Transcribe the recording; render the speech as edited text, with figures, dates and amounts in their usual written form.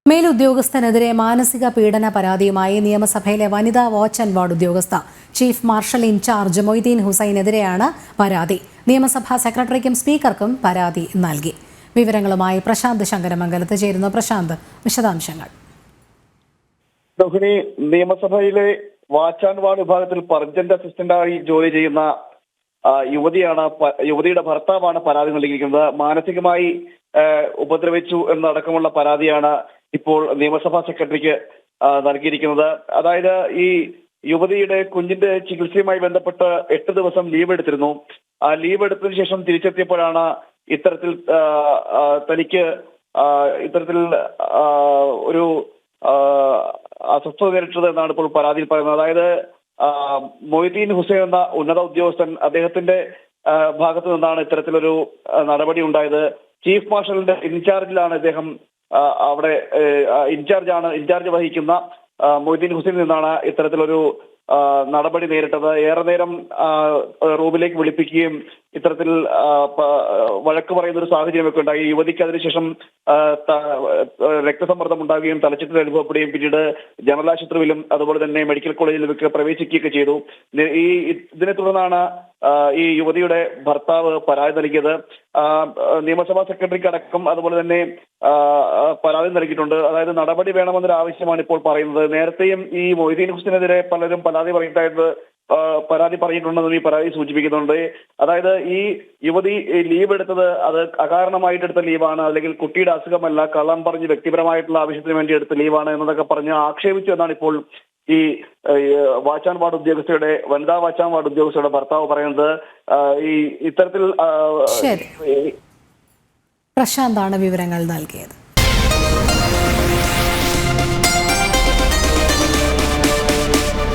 മേലുദ്യോഗസ്ഥനെതിരെ മാനസിക പീഡന പരാതിയുമായി നിയമസഭയിലെ വനിതാ വാച്ച് ആൻഡ് വാർഡ് ഉദ്യോഗസ്ഥ ചീഫ് മാർഷൽ ഇൻചാർജ് മൊയ്തീൻ ഹുസൈനെതിരെയാണ് പരാതി. നിയമസഭാ സെക്രട്ടറിക്കും സ്പീക്കർക്കും പരാതി നൽകി. വിവരങ്ങളുമായി പ്രശാന്ത് ശങ്കരമംഗലത്ത് ചേരുന്നു. പ്രശാന്ത്, വിശദാംശങ്ങൾ. നിയമസഭയിലെ വാച്ച് ആൻഡ് വാർഡ് വിഭാഗത്തിൽ പർജന്റ് അസിസ്റ്റന്റായി ജോലി ചെയ്യുന്ന യുവതിയുടെ ഭർത്താവാണ് പരാതി നൽകിയിരിക്കുന്നത്. മാനസികമായി ഉപദ്രവിച്ചു എന്നടക്കമുള്ള പരാതിയാണ് ഇപ്പോൾ നിയമസഭാ സെക്രട്ടറിക്ക് നൽകിയിരിക്കുന്നത്. അതായത് ഈ യുവതിയുടെ കുഞ്ഞിന്റെ ചികിത്സയുമായി ബന്ധപ്പെട്ട് 8 ദിവസം ലീവ് എടുത്തിരുന്നു. ആ ലീവ് എടുത്തതിനു ശേഷം തിരിച്ചെത്തിയപ്പോഴാണ് ഇത്തരത്തിൽ തനിക്ക് ഒരു അസ്വസ്ഥത നേരിട്ടത് എന്നാണ് ഇപ്പോൾ പരാതിയിൽ പറയുന്നത്. അതായത് മൊയ്തീൻ ഹുസൈൻ എന്ന ഉന്നത ഉദ്യോഗസ്ഥൻ, അദ്ദേഹത്തിന്റെ ഭാഗത്തു നിന്നാണ് ഇത്തരത്തിലൊരു നടപടി ഉണ്ടായത്. ചീഫ് മാർഷലിന്റെ ഇൻചാർജിലാണ് ഇദ്ദേഹം അവിടെ ഇൻചാർജ് വഹിക്കുന്ന മൊയ്തീൻ ഹുസൈനിൽ നിന്നാണ് ഇത്തരത്തിലൊരു നടപടി നേരിട്ടത്. ഏറെ നേരം റൂമിലേക്ക് വിളിപ്പിക്കുകയും ഇത്തരത്തിൽ വഴക്ക് പറയുന്ന ഒരു സാഹചര്യമൊക്കെ ഉണ്ടായി. യുവതിക്ക് അതിനുശേഷം രക്തസമ്മർദ്ദം ഉണ്ടാകുകയും തലചുറ്റൽ അനുഭവപ്പെടുകയും പിന്നീട് ജനറൽ ആശുപത്രിയിലും അതുപോലെ തന്നെ മെഡിക്കൽ കോളേജിലുമൊക്കെ പ്രവേശിക്കുകയൊക്കെ ചെയ്തു. ഇതിനെ തുടർന്നാണ് ഈ യുവതിയുടെ ഭർത്താവ് പരാതി നൽകിയത്. നിയമസഭാ സെക്രട്ടറിക്ക് അടക്കം അതുപോലെ തന്നെ പരാതി നൽകിയിട്ടുണ്ട്. അതായത് നടപടി വേണമെന്നൊരു ആവശ്യമാണ് ഇപ്പോൾ പറയുന്നത്. നേരത്തെയും ഈ മൊയ്തീൻ ഹുസൈനെതിരെ പലരും പരാതി പറഞ്ഞിട്ടുണ്ടെന്നും ഈ പരാതി സൂചിപ്പിക്കുന്നുണ്ട്. അതായത് ഈ യുവതി ലീവ് എടുത്തത് അത് അകാരണമായിട്ട് എടുത്ത ലീവാണ്, അല്ലെങ്കിൽ കുട്ടിയുടെ അസുഖമല്ല, കള്ളം പറഞ്ഞ് വ്യക്തിപരമായിട്ടുള്ള ആവശ്യത്തിന് വേണ്ടി എടുത്ത ലീവാണ് എന്നതൊക്കെ പറഞ്ഞ് ആക്ഷേപിച്ചു എന്നാണ് ഇപ്പോൾ ഈ വാച്ച് ആൻഡ് വാർഡ് ഉദ്യോഗസ്ഥയുടെ വനിതാ വാച്ച് ആൻഡ് വാർഡ് ഉദ്യോഗസ്ഥയുടെ ഭർത്താവ് പറയുന്നത്. ഈ ഇത്തരത്തിൽ പ്രശാന്താണ് വിവരങ്ങൾ നൽകിയത്.